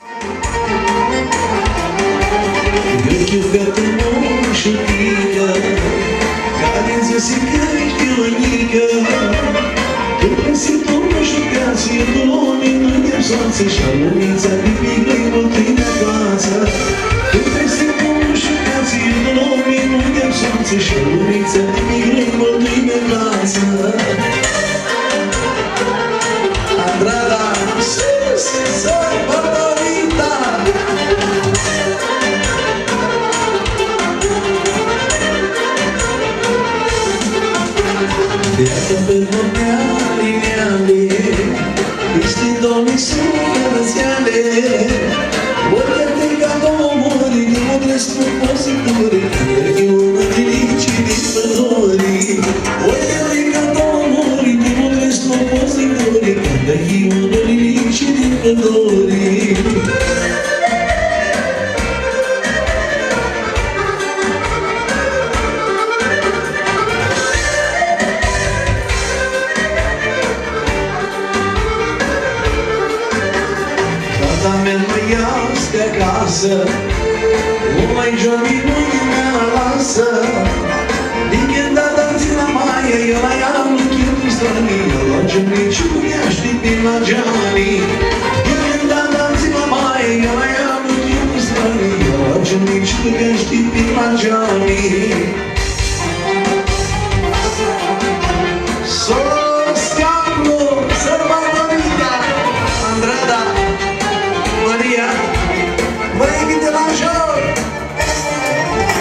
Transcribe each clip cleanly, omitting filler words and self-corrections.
Eu que fete moșulică, care zise că ești ionică, că presimt o moșucație, domnii nu te soțe și alunița bibică-i mătâine acasă. Că presimt o moșucație, domnii nu te soțe și alunița bibică-i mătâine acasă. Andrada, sus, sărbătorită! Viața pe vorbeale, ești domnii suflățeale, orice ca domori, din modresc compozitori, e una delici din pădori. Orice ca domori, din modresc compozitori, e una delici din pădori. Acasă, o mai jovi nu-i mea lasă. Din când a dat la maia, eu la ea nu chipul strănii, eu la gemnici cu ea știi prin la geanii. Din când a dat la maia, eu la ea nu chipul strănii, eu la gemnici cu ea știi prin la geanii. Sos Diablo, sărbătorită, Andrada, Maria, Măi la jur!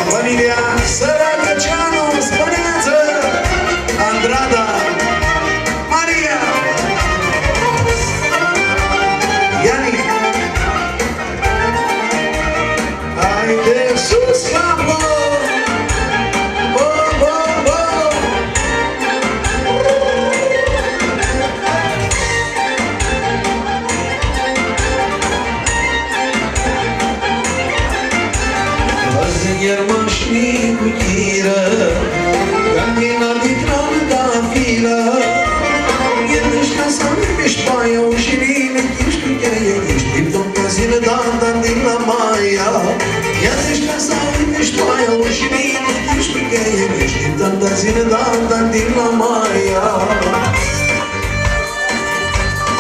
Familia Sărăcăceanu, Spăneață, Andrada, Maria, Iani. Haide sus, capă! Bă, bă, bă! Iar mașini cu tiră, Gandina de crană da filă. Ești ca să miști paia, ușirile ești cu cheia, ești tot ca zile, dar din la maia. Ești ca să miști paia, ușirile ești cu cheia, ești tot ca zile, dar din la maia.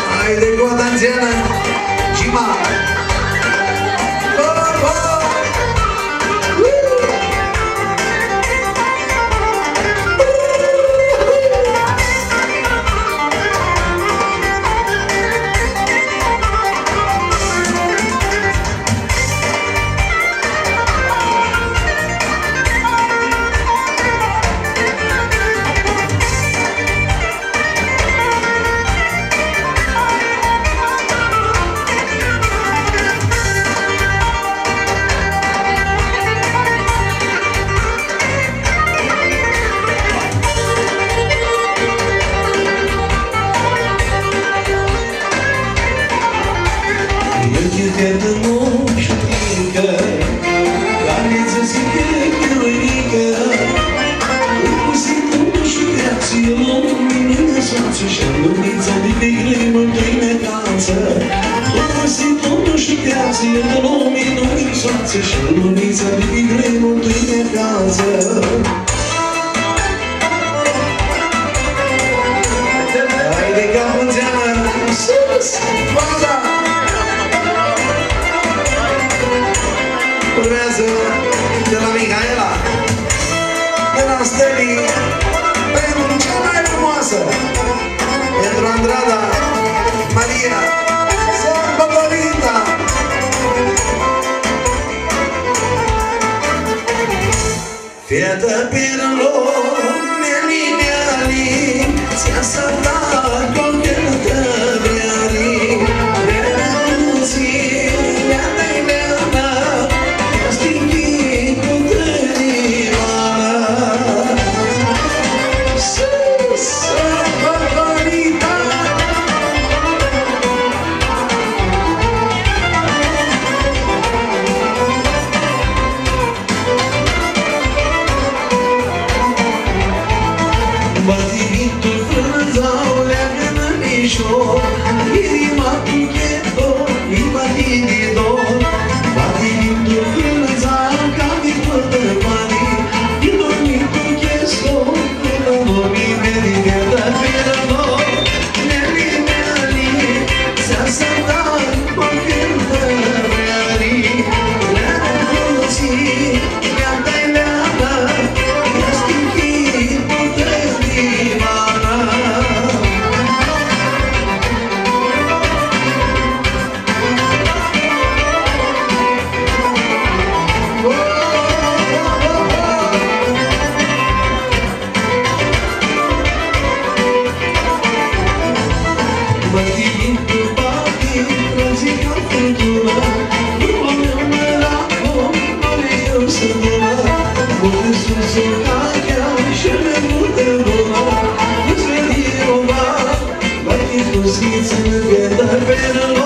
Haide cu atențiană, Cima! Urmează de la Mihaela, de la Steli, pentru cea mai frumoasă, pentru Andrada, Maria, sărbătorită! Fietă pirlon, neli, ți-a saltat cochetă vrearii, renuții, le-a-dai mea, i-a stingit cu tărioara. Sus, sărbătorită! It's in the